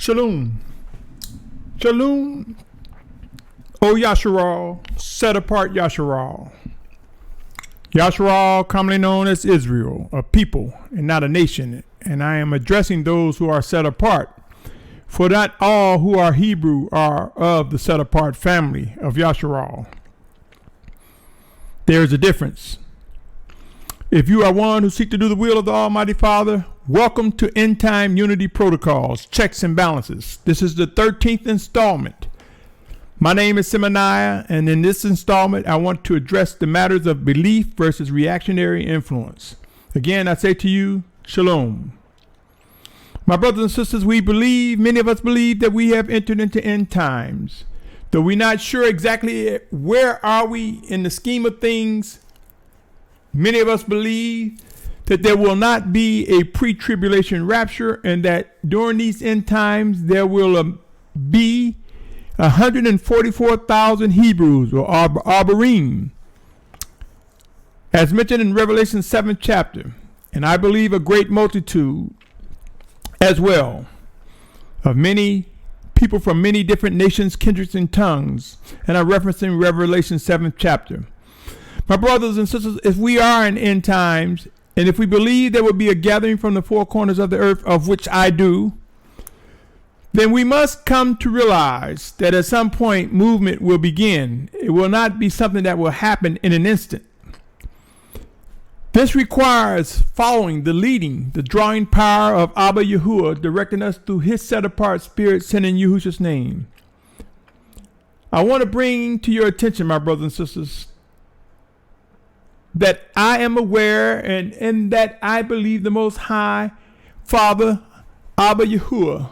Shalum. Shalum. O Yasharal, set apart Yasharal. Yasharal, commonly known as Israel, a people and not a nation. And I am addressing those who are set apart. For not all who are Hebrew are of the set apart family of Yasharal. There is a difference. If you are one who seek to do the will of the Almighty Father, welcome to End Time Unity Protocols, Checks and Balances. This is the 13th installment. My name is Symmanayah, and in this installment, I want to address the matters of belief versus reactionary influence. Again, I say to you, Shalom. My brothers and sisters, many of us believe that we have entered into end times. Though we're not sure exactly where are we in the scheme of things, many of us believe that there will not be a pre-tribulation rapture and that during these end times there will be 144,000 Hebrews or Arborim, as mentioned in Revelation 7th chapter. And I believe a great multitude as well of many people from many different nations, kindreds, and tongues. And I'm referencing Revelation 7th chapter. My brothers and sisters, if we are in end times, and if we believe there will be a gathering from the four corners of the earth, of which I do, then we must come to realize that at some point movement will begin. It will not be something that will happen in an instant. This requires following the leading, the drawing power of Abba Yahuah, directing us through his set-apart spirit sent in Yahusha's name. I want to bring to your attention, my brothers and sisters, that I am aware and that I believe the Most High Father, Abba Yahuah,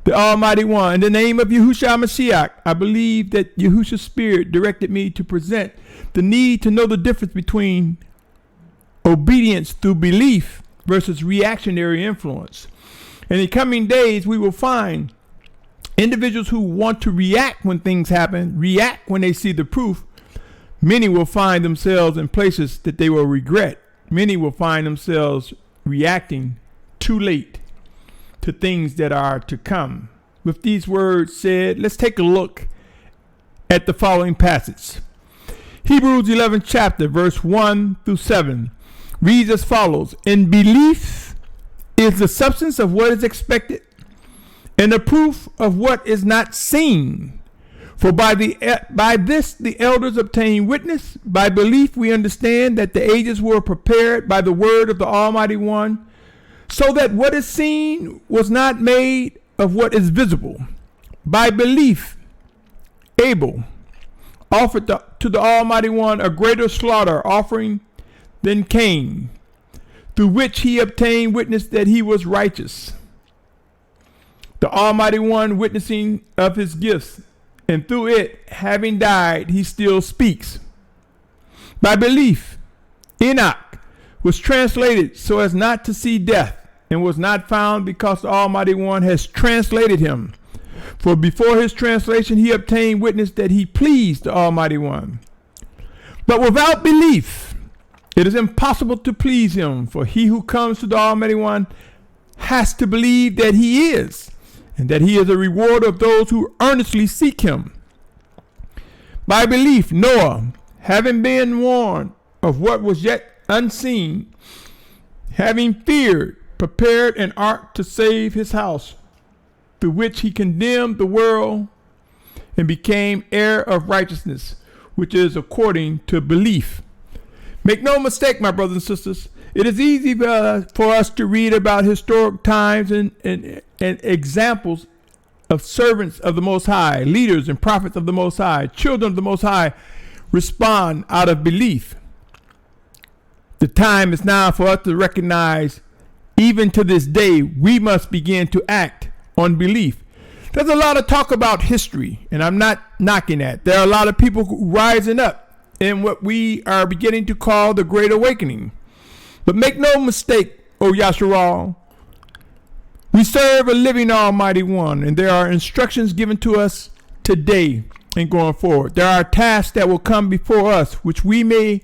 the Almighty One, in the name of Yahusha Mashiach, I believe that Yahusha's spirit directed me to present the need to know the difference between obedience through belief versus reactionary influence. In the coming days, we will find individuals who want to react when things happen, react when they see the proof. Many will find themselves in places that they will regret. Many will find themselves reacting too late to things that are to come. With these words said, let's take a look at the following passage. Hebrews 11th chapter, verse 1 through 7 reads as follows. And belief is the substance of what is expected, and the proof of what is not seen. For by this the elders obtain witness. By belief we understand that the ages were prepared by the word of the Almighty One, so that what is seen was not made of what is visible. By belief Abel offered to the Almighty One a greater slaughter offering than Cain, through which he obtained witness that he was righteous. The Almighty One witnessing of his gifts, and through it, having died, he still speaks. By belief, Enoch was translated so as not to see death, and was not found because the Almighty One has translated him. For before his translation, he obtained witness that he pleased the Almighty One. But without belief, it is impossible to please him, for he who comes to the Almighty One has to believe that he is, and that he is a rewarder of those who earnestly seek him. By belief, Noah, having been warned of what was yet unseen, having feared, prepared an ark to save his house, through which he condemned the world and became heir of righteousness, which is according to belief. Make no mistake, my brothers and sisters, it is easy for us to read about historic times and examples of servants of the Most High, leaders and prophets of the Most High, children of the Most High, respond out of belief. The time is now for us to recognize, even to this day, we must begin to act on belief. There's a lot of talk about history, and I'm not knocking that. There are a lot of people rising up in what we are beginning to call the Great Awakening. But make no mistake, O Yasharal, we serve a living Almighty One, and there are instructions given to us today and going forward. There are tasks that will come before us, which we may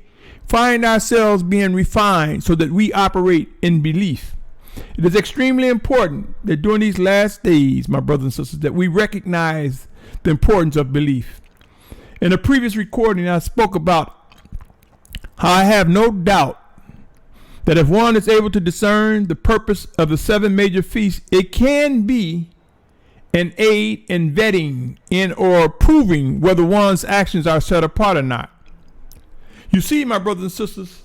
find ourselves being refined so that we operate in belief. It is extremely important that during these last days, my brothers and sisters, that we recognize the importance of belief. In a previous recording, I spoke about how I have no doubt that if one is able to discern the purpose of the 7 major feasts, it can be an aid in vetting in or proving whether one's actions are set apart or not. You see, my brothers and sisters,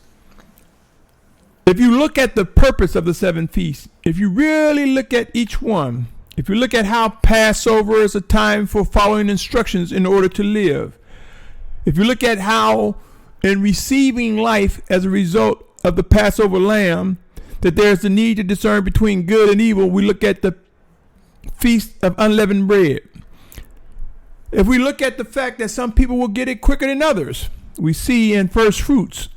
if you look at the purpose of the 7 feasts, if you really look at each one, if you look at how Passover is a time for following instructions in order to live, if you look at how in receiving life as a result of the Passover lamb, that there's the need to discern between good and evil, we look at the Feast of Unleavened Bread. If we look at the fact that some people will get it quicker than others, we see in first fruits,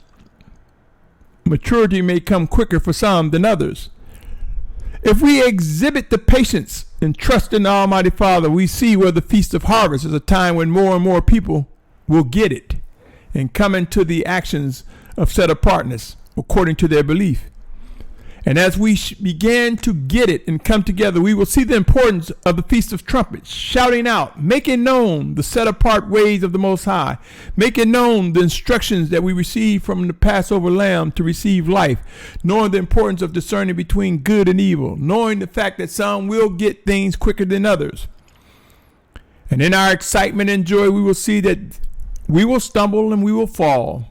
maturity may come quicker for some than others. If we exhibit the patience and trust in the Almighty Father, we see where the Feast of Harvest is a time when more and more people will get it and come into the actions of set apartness according to their belief. And as we begin to get it and come together, we will see the importance of the Feast of Trumpets, shouting out, making known the set apart ways of the Most High, making known the instructions that we receive from the Passover lamb to receive life, knowing the importance of discerning between good and evil, knowing the fact that some will get things quicker than others. And in our excitement and joy, we will see that we will stumble and we will fall.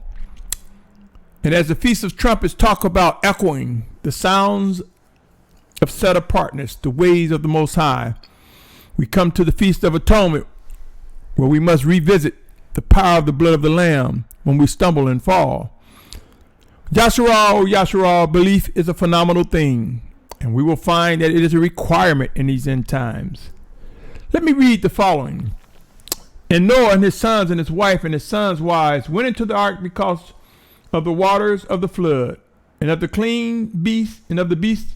And as the Feast of Trumpets talk about echoing the sounds of set apartness, the ways of the Most High, we come to the Feast of Atonement, where we must revisit the power of the blood of the Lamb when we stumble and fall. Yasharal, belief is a phenomenal thing, and we will find that it is a requirement in these end times. Let me read the following. And Noah and his sons and his wife and his sons' wives went into the ark because of the waters of the flood, and of the clean beasts, and of the beasts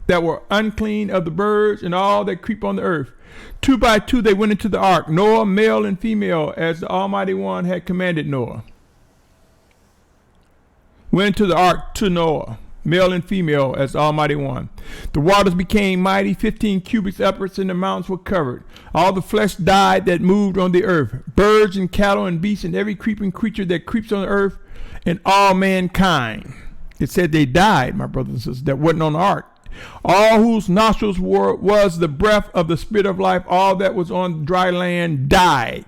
that were unclean, of the birds, and all that creep on the earth. 2 by 2 they went into the ark, Noah, male and female, as the Almighty One had commanded Noah. Went into the ark to Noah, male and female, as the Almighty One. The waters became mighty, 15 cubits upwards, and the mountains were covered. All the flesh died that moved on the earth, birds and cattle and beasts, and every creeping creature that creeps on the earth, and all mankind. It said they died, my brothers and sisters, that wasn't on the ark. All whose nostrils was the breath of the Spirit of life, all that was on dry land died.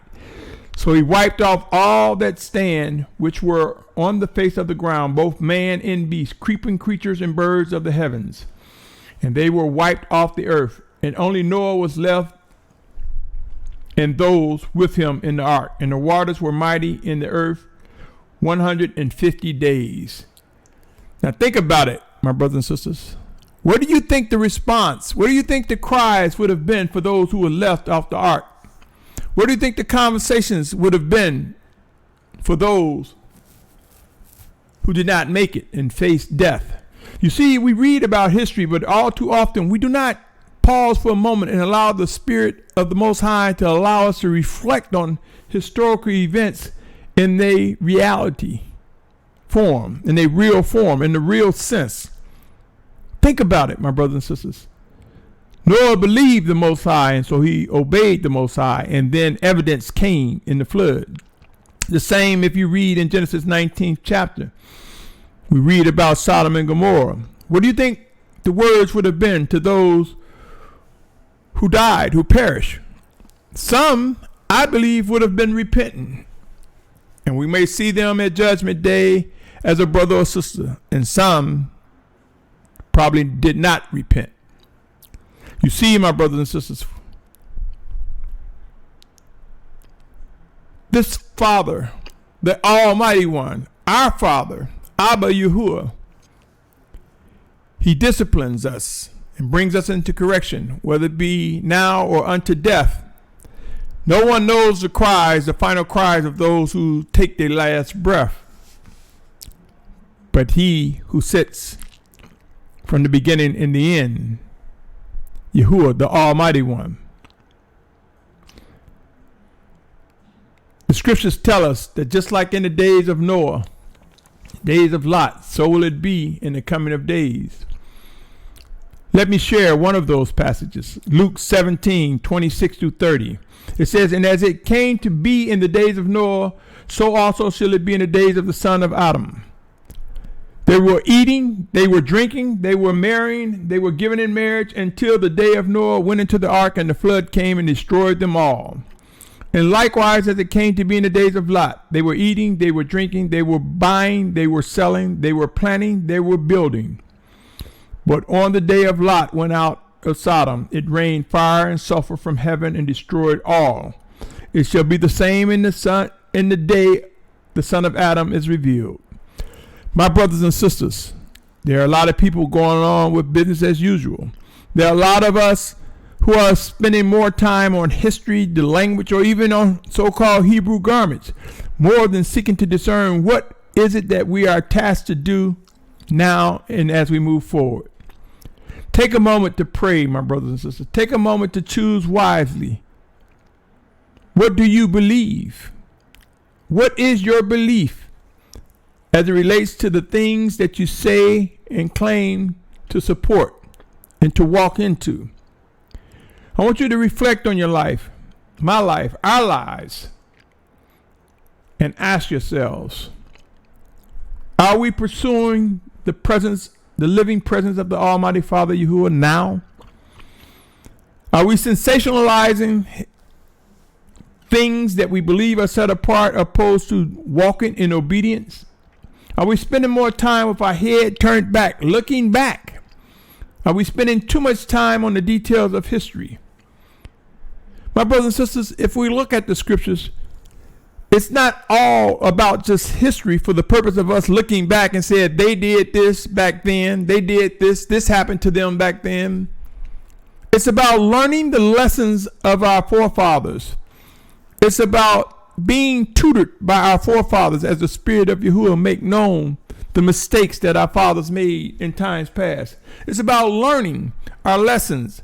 So he wiped off all that stand, which were on the face of the ground, both man and beast, creeping creatures and birds of the heavens. And they were wiped off the earth. And only Noah was left, and those with him in the ark. And the waters were mighty in the earth 150 days. Now think about it, my brothers and sisters. What do you think the response, what do you think the cries would have been for those who were left off the ark? What do you think the conversations would have been for those who did not make it and faced death? You see, we read about history, but all too often we do not pause for a moment and allow the Spirit of the Most High to allow us to reflect on historical events in their reality form, in their real form, in the real sense. Think about it, my brothers and sisters. Noah believed the Most High, and so he obeyed the Most High, and then evidence came in the flood. The same if you read in Genesis 19th chapter. We read about Sodom and Gomorrah. What do you think the words would have been to those who died, who perished? Some, I believe, would have been repentant. And we may see them at Judgment Day as a brother or sister. And some probably did not repent. You see, my brothers and sisters, this Father, the Almighty One, our Father, Abba Yahuah, He disciplines us and brings us into correction, whether it be now or unto death. No one knows the cries, the final cries of those who take their last breath, but He who sits from the beginning and the end, Yahuah, the Almighty One. The scriptures tell us that just like in the days of Noah, days of Lot, so will it be in the coming of days. Let me share one of those passages. Luke 17:26-30. It says, "And as it came to be in the days of Noah, so also shall it be in the days of the son of Adam. They were eating, they were drinking, they were marrying, they were given in marriage until the day of Noah went into the ark, and the flood came and destroyed them all. And likewise, as it came to be in the days of Lot, they were eating, they were drinking, they were buying, they were selling, they were planting, they were building. But on the day of Lot went out of Sodom, it rained fire and sulfur from heaven and destroyed all. It shall be the same in the day the Son of Adam is revealed." My brothers and sisters, there are a lot of people going on with business as usual. There are a lot of us who are spending more time on history, the language, or even on so-called Hebrew garments, more than seeking to discern what is it that we are tasked to do now and as we move forward. Take a moment to pray, my brothers and sisters. Take a moment to choose wisely. What do you believe? What is your belief as it relates to the things that you say and claim to support and to walk into? I want you to reflect on your life, my life, our lives, and ask yourselves, are we pursuing the living presence of the Almighty Father Yahuah now? Are we sensationalizing things that we believe are set apart opposed to walking in obedience? Are we spending more time with our head turned back, looking back? Are we spending too much time on the details of history? My brothers and sisters, if we look at the scriptures, it's not all about just history for the purpose of us looking back and saying they did this back then, they did this happened to them back then. It's about learning the lessons of our forefathers. It's about being tutored by our forefathers as the Spirit of Yahuah make known the mistakes that our fathers made in times past. It's about learning our lessons.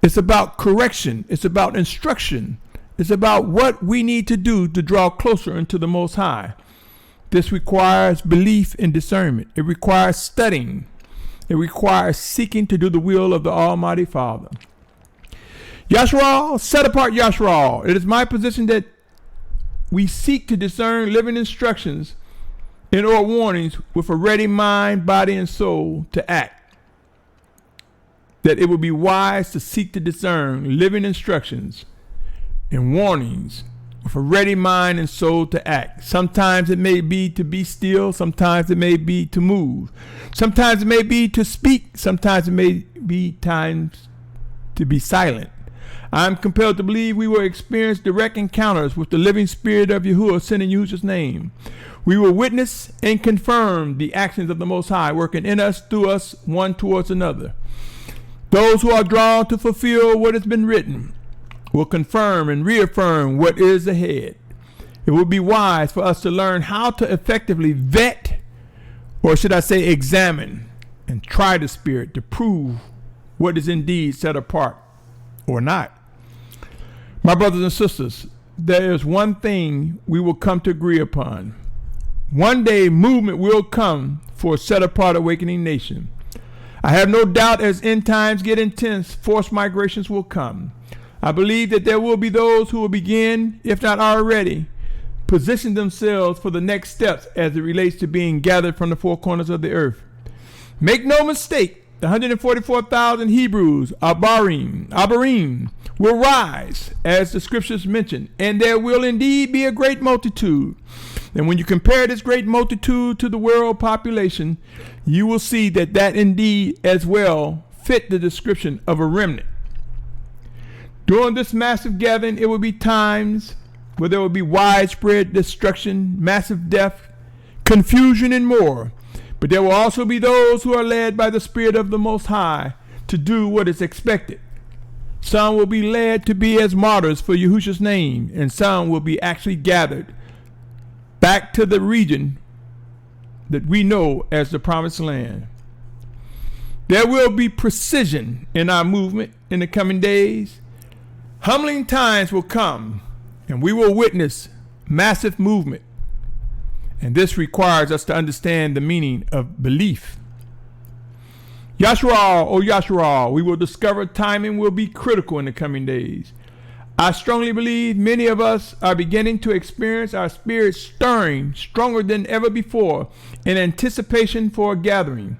It's about correction. It's about instruction. It's about what we need to do to draw closer into the Most High. This requires belief and discernment. It requires studying. It requires seeking to do the will of the Almighty Father. Yasharal, set apart Yasharal. It is my position that we seek to discern living instructions and or warnings with a ready mind, body, and soul to act. That it would be wise to seek to discern living instructions and warnings with a ready mind and soul to act. Sometimes it may be to be still. Sometimes it may be to move. Sometimes it may be to speak. Sometimes it may be times to be silent. I'm compelled to believe we will experience direct encounters with the living Spirit of Yahuah sent in Yahusha's name. We will witness and confirm the actions of the Most High working in us, through us, one towards another. Those who are drawn to fulfill what has been written will confirm and reaffirm what is ahead. It would be wise for us to learn how to effectively vet, or should I say examine, and try the Spirit to prove what is indeed set apart or not. My brothers and sisters, there is one thing we will come to agree upon. One day movement will come for a set apart awakening nation. I have no doubt as end times get intense, forced migrations will come. I believe that there will be those who will begin, if not already, position themselves for the next steps as it relates to being gathered from the four corners of the earth. Make no mistake, the 144,000 Hebrews, Abarim, will rise, as the scriptures mention, and there will indeed be a great multitude. And when you compare this great multitude to the world population, you will see that indeed as well fit the description of a remnant. During this massive gathering, it will be times where there will be widespread destruction, massive death, confusion, and more. But there will also be those who are led by the Spirit of the Most High to do what is expected. Some will be led to be as martyrs for Yahusha's name, and some will be actually gathered back to the region that we know as the Promised Land. There will be precision in our movement in the coming days. Humbling times will come, and we will witness massive movement. And this requires us to understand the meaning of belief. Yasharal, we will discover timing will be critical in the coming days. I strongly believe many of us are beginning to experience our spirits stirring stronger than ever before in anticipation for a gathering.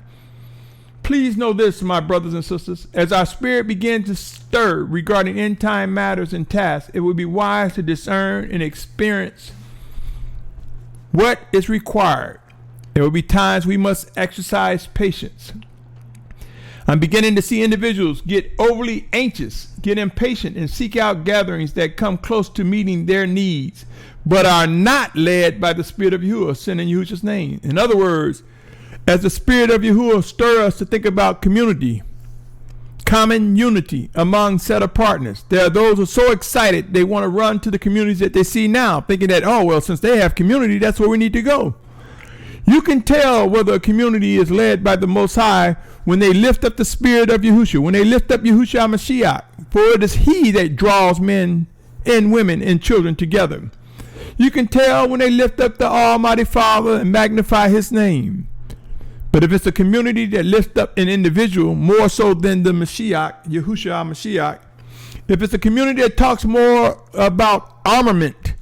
Please know this, my brothers and sisters, as our spirit begins to stir regarding end time matters and tasks, it would be wise to discern and experience what is required. There will be times we must exercise patience. I'm beginning to see individuals get overly anxious, get impatient, and seek out gatherings that come close to meeting their needs, but are not led by the Spirit of Yahuah, sent in Yahusha's name. In other words, as the Spirit of Yahuah stirs us to think about community, common unity among set of partners, there are those who are so excited they want to run to the communities that they see now, thinking that, oh, well, since they have community, that's where we need to go. You can tell whether a community is led by the Most High when they lift up the Spirit of Yahusha, when they lift up Yahushua Mashiach, for it is He that draws men and women and children together. You can tell when they lift up the Almighty Father and magnify His name. But if it's a community that lifts up an individual more so than the Mashiach, Yahushua Mashiach, if it's a community that talks more about armament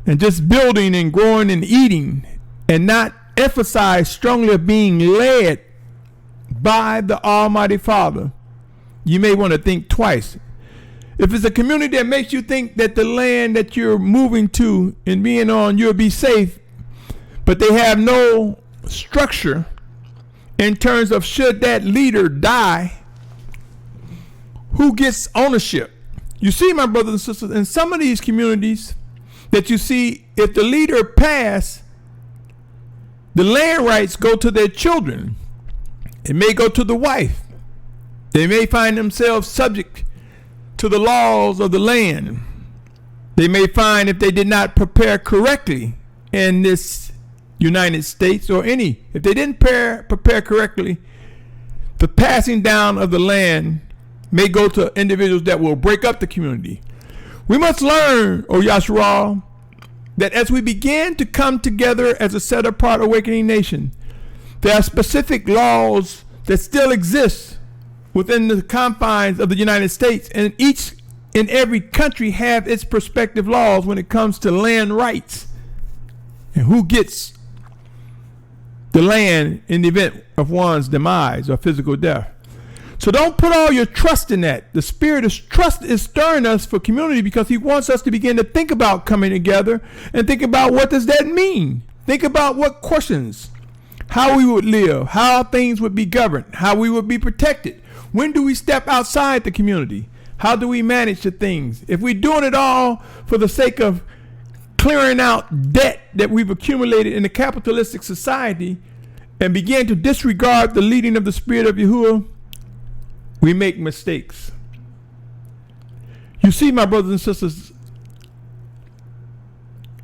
and just building and growing and eating, and not emphasize strongly of being led by the Almighty Father, you may want to think twice. If it's a community that makes you think that the land that you're moving to and being on, you'll be safe, but they have no structure in terms of should that leader die, who gets ownership? You see, my brothers and sisters, in some of these communities that you see, if the leader passed, the land rights go to their children. It may go to the wife. They may find themselves subject to the laws of the land. They may find if they did not prepare correctly in this United States or any, if they didn't prepare correctly, the passing down of the land may go to individuals that will break up the community. We must learn, O Yasharal, that as we begin to come together as a set-apart awakening nation, there are specific laws that still exist within the confines of the United States, and each and every country have its respective laws when it comes to land rights and who gets the land in the event of one's demise or physical death. So don't put all your trust in that. The spirit of trust is stirring us for community because He wants us to begin to think about coming together and think about what does that mean. Think about what questions, how we would live, how things would be governed, how we would be protected. When do we step outside the community? How do we manage the things? If we're doing it all for the sake of clearing out debt that we've accumulated in a capitalistic society and begin to disregard the leading of the Spirit of Yahuah, we make mistakes. You see, my brothers and sisters,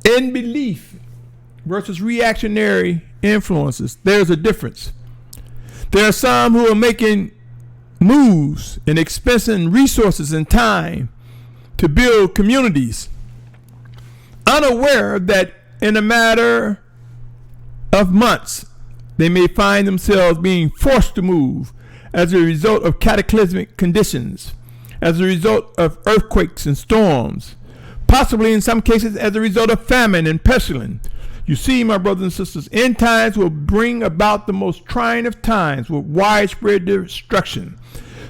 in belief versus reactionary influences, there's a difference. There are some who are making moves and expending resources and time to build communities, unaware that in a matter of months, they may find themselves being forced to move as a result of cataclysmic conditions, as a result of earthquakes and storms, possibly in some cases as a result of famine and pestilence. You see, my brothers and sisters, end times will bring about the most trying of times with widespread destruction.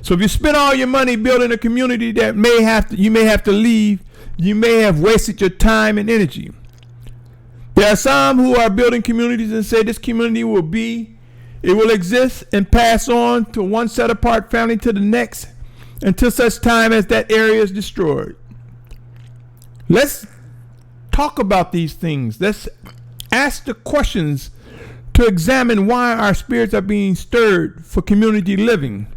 So if you spend all your money building a community that you may have to leave, you may have wasted your time and energy. There are some who are building communities and say this community will exist and pass on to one set apart family to the next until such time as that area is destroyed. Let's talk about these things. Let's ask the questions to examine why our spirits are being stirred for community living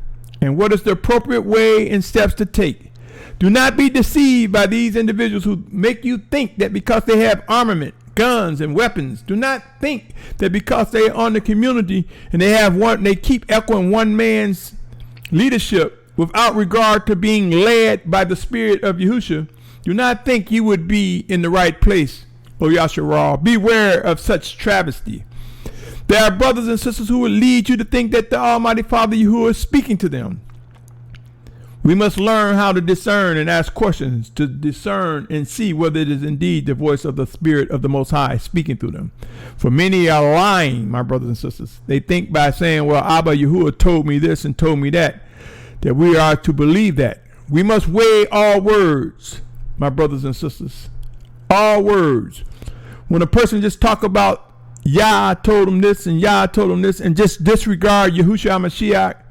and what is the appropriate way and steps to take. Do not be deceived by these individuals who make you think that because they have armament, guns and weapons, do not think that because they are on the community and they keep echoing one man's leadership without regard to being led by the Spirit of Yahusha, do not think you would be in the right place, O Yasharal. Beware of such travesty. There are brothers and sisters who will lead you to think that the Almighty Father Yahuah is speaking to them. We must learn how to discern and ask questions to discern and see whether it is indeed the voice of the Spirit of the Most High speaking through them. For many are lying, my brothers and sisters. They think by saying, well, Abba Yahuah told me this and told me that we are to believe that. We must weigh all words, my brothers and sisters. All words. When a person just talk about Yah told him this and Yah told him this and just disregard Yahusha HaMashiach,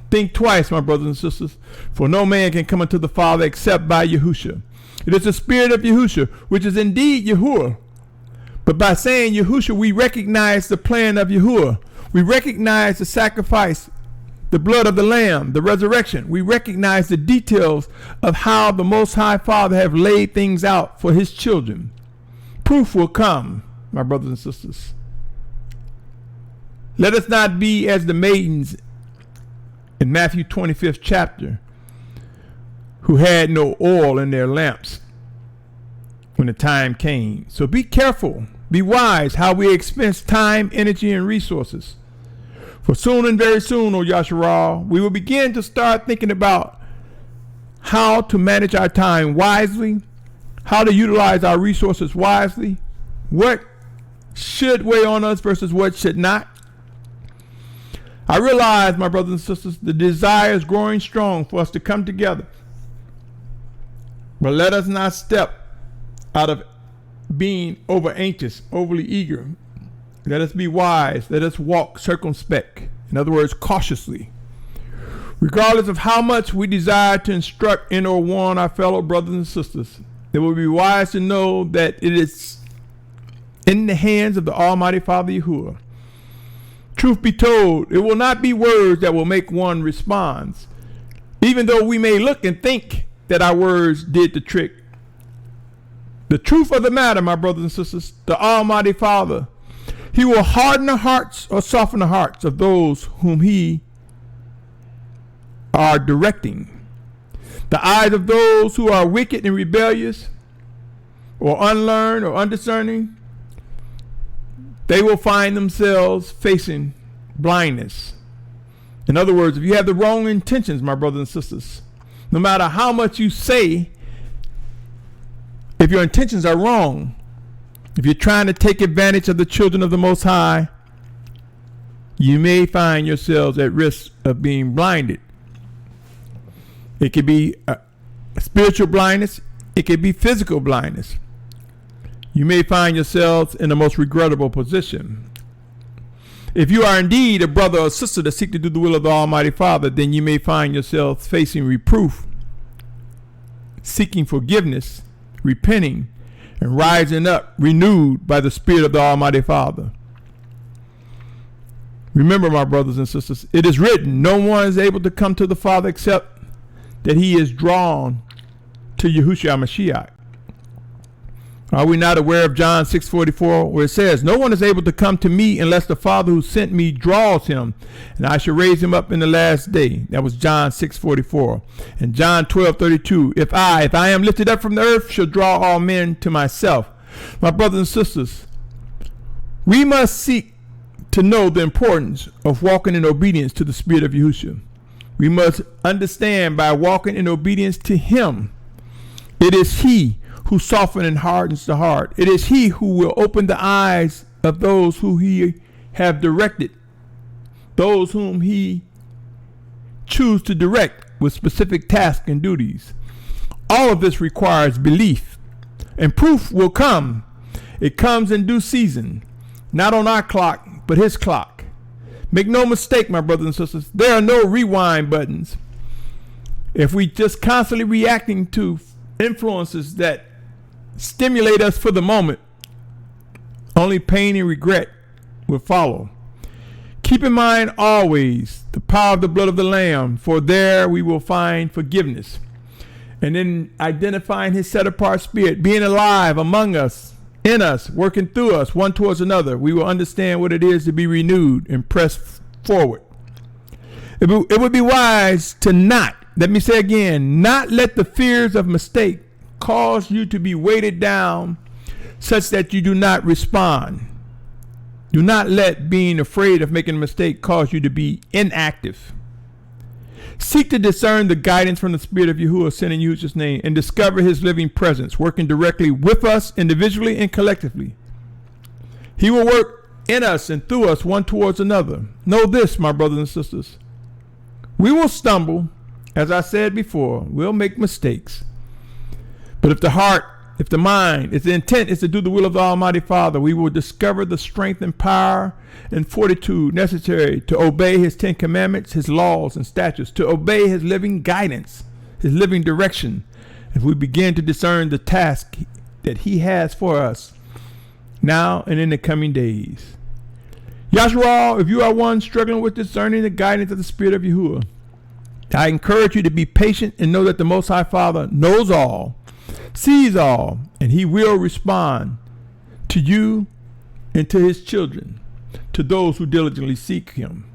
think twice, my brothers and sisters, for no man can come unto the Father except by Yahusha. It is the Spirit of Yahusha, which is indeed Yahuah. But by saying Yahusha, we recognize the plan of Yahuah. We recognize the sacrifice, the blood of the Lamb, the resurrection. We recognize the details of how the Most High Father have laid things out for his children. Proof will come, my brothers and sisters. Let us not be as the maidens in Matthew 25th chapter, who had no oil in their lamps when the time came. So be careful, be wise how we expense time, energy, and resources. For soon and very soon, O Yasharal, we will begin to start thinking about how to manage our time wisely, how to utilize our resources wisely, what should weigh on us versus what should not. I realize, my brothers and sisters, the desire is growing strong for us to come together. But let us not step out of being over anxious, overly eager. Let us be wise. Let us walk circumspect. In other words, cautiously. Regardless of how much we desire to instruct and or warn our fellow brothers and sisters, it will be wise to know that it is in the hands of the Almighty Father Yahuah. Truth be told, it will not be words that will make one respond, even though we may look and think that our words did the trick. The truth of the matter, my brothers and sisters, the Almighty Father, he will harden the hearts or soften the hearts of those whom he are directing. The eyes of those who are wicked and rebellious or unlearned or undiscerning, they will find themselves facing blindness. In other words, if you have the wrong intentions, my brothers and sisters, no matter how much you say, if your intentions are wrong, if you're trying to take advantage of the children of the Most High, you may find yourselves at risk of being blinded. It could be a spiritual blindness. It could be physical blindness. You may find yourselves in the most regrettable position. If you are indeed a brother or sister that seek to do the will of the Almighty Father, then you may find yourself facing reproof, seeking forgiveness, repenting, and rising up renewed by the Spirit of the Almighty Father. Remember, my brothers and sisters, it is written, no one is able to come to the Father except that he is drawn to Yahusha HaMashiach. Are we not aware of John 6:44, where it says, no one is able to come to me unless the Father who sent me draws him, and I shall raise him up in the last day. That was John 6:44. And John 12:32, if I am lifted up from the earth, shall draw all men to myself. My brothers and sisters, we must seek to know the importance of walking in obedience to the Spirit of Yahusha. We must understand by walking in obedience to him, it is he who softens and hardens the heart. It is he who will open the eyes of those who he have directed, those whom he choose to direct with specific tasks and duties. All of this requires belief, and proof will come. It comes in due season, not on our clock, but his clock. Make no mistake, my brothers and sisters, there are no rewind buttons. If we just constantly reacting to influences that stimulate us for the moment, only pain and regret will follow. Keep in mind always the power of the blood of the Lamb, for there we will find forgiveness. And then identifying his set apart Spirit, being alive among us, in us, working through us, one towards another, we will understand what it is to be renewed and press forward. It would be wise to not, let me say again, not let the fears of mistake cause you to be weighted down such that you do not respond. Do not let being afraid of making a mistake cause you to be inactive. Seek to discern the guidance from the Spirit of Yahuah sent in Yahusha's name and discover his living presence, working directly with us individually and collectively. He will work in us and through us one towards another. Know this, my brothers and sisters. We will stumble, as I said before, we'll make mistakes. But if the heart, if the mind, if the intent is to do the will of the Almighty Father, we will discover the strength and power and fortitude necessary to obey his 10 commandments, his laws and statutes, to obey his living guidance, his living direction, if we begin to discern the task that he has for us now and in the coming days. Yasharal, if you are one struggling with discerning the guidance of the Spirit of Yahuah, I encourage you to be patient and know that the Most High Father knows all, sees all, and he will respond to you and to his children, to those who diligently seek him.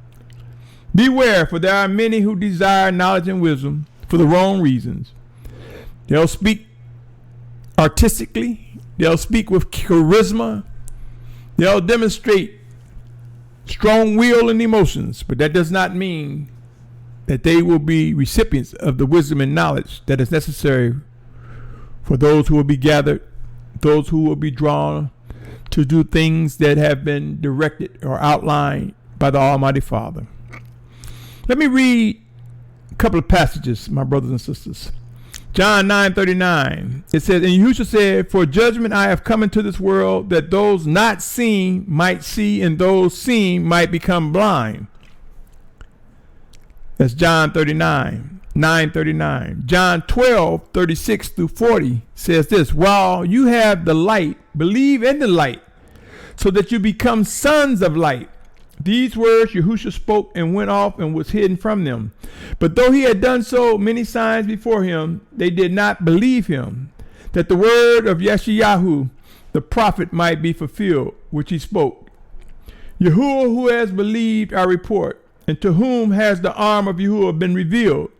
Beware, for there are many who desire knowledge and wisdom for the wrong reasons. They'll speak artistically, they'll speak with charisma, they'll demonstrate strong will and emotions, but that does not mean that they will be recipients of the wisdom and knowledge that is necessary for those who will be gathered, those who will be drawn to do things that have been directed or outlined by the Almighty Father. Let me read a couple of passages, my brothers and sisters. John 9:39. It says, and Yahusha said, for judgment I have come into this world, that those not seeing might see, and those seeing might become blind. That's John 9:39. John 12:36 through 40 says this, while you have the light, believe in the light, so that you become sons of light. These words Yahusha spoke and went off and was hidden from them. But though he had done so many signs before him, they did not believe him, that the word of Yeshayahu, the prophet, might be fulfilled, which he spoke. Yahuah, who has believed our report, and to whom has the arm of Yahuah been revealed.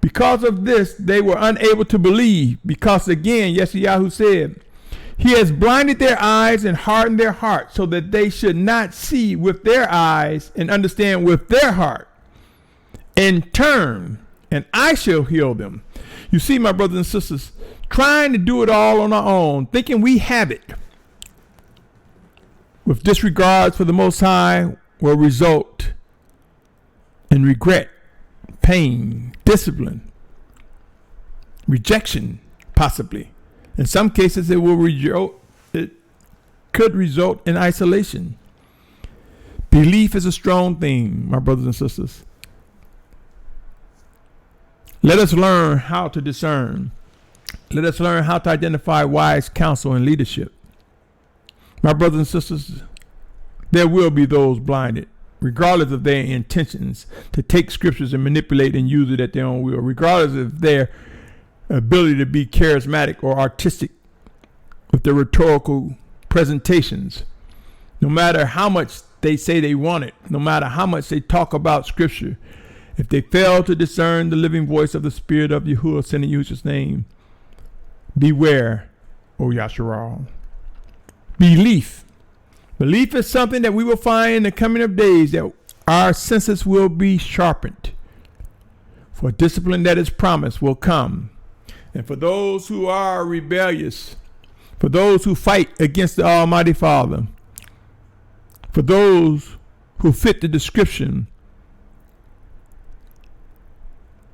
Because of this, they were unable to believe, because again, Yeshayahu said, he has blinded their eyes and hardened their hearts, so that they should not see with their eyes and understand with their heart, and turn, and I shall heal them. You see, my brothers and sisters, trying to do it all on our own, thinking we have it, with disregard for the Most High, will result in regret, pain, discipline, rejection, possibly. In some cases, it could result in isolation. Belief is a strong thing, my brothers and sisters. Let us learn how to discern. Let us learn how to identify wise counsel and leadership. My brothers and sisters, there will be those blinded, regardless of their intentions, to take scriptures and manipulate and use it at their own will, regardless of their ability to be charismatic or artistic with their rhetorical presentations. No matter how much they say they want it, no matter how much they talk about scripture, if they fail to discern the living voice of the Spirit of Yahuah sent in Yahusha's name, beware, O Yasharal. Belief. Belief is something that we will find in the coming of days, that our senses will be sharpened. For discipline that is promised will come. And for those who are rebellious, for those who fight against the Almighty Father, for those who fit the description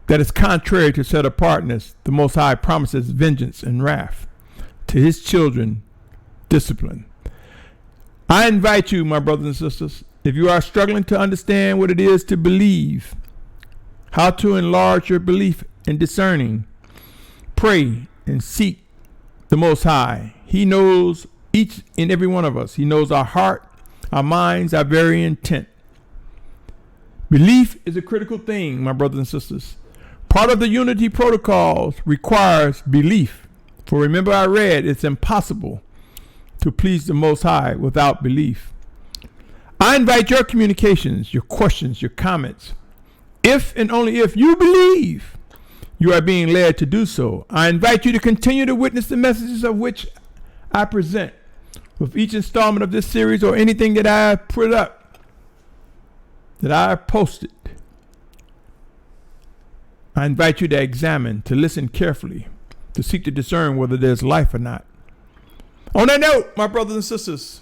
that is contrary to set apartness, the Most High promises vengeance and wrath. To his children, discipline. I invite you, my brothers and sisters, if you are struggling to understand what it is to believe, how to enlarge your belief in discerning, pray and seek the Most High. He knows each and every one of us. He knows our heart, our minds, our very intent. Belief is a critical thing, my brothers and sisters. Part of the unity protocols requires belief. For remember, I read, it's impossible to please the Most High without belief. I invite your communications, your questions, your comments. If and only if you believe you are being led to do so, I invite you to continue to witness the messages of which I present, with each installment of this series or anything that I put up, that I posted. I invite you to examine, to listen carefully, to seek to discern whether there's life or not. On that note, my brothers and sisters,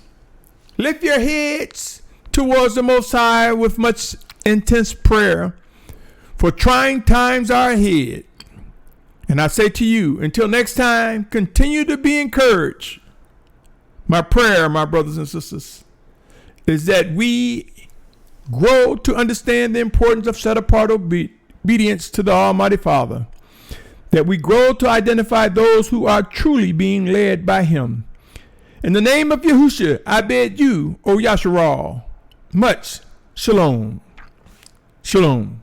lift your heads towards the Most High with much intense prayer, for trying times are ahead. And I say to you, until next time, continue to be encouraged. My prayer, my brothers and sisters, is that we grow to understand the importance of set-apart obedience to the Almighty Father, that we grow to identify those who are truly being led by Him. In the name of Yahusha, I bid you, O Yasharal, much shalom. Shalom.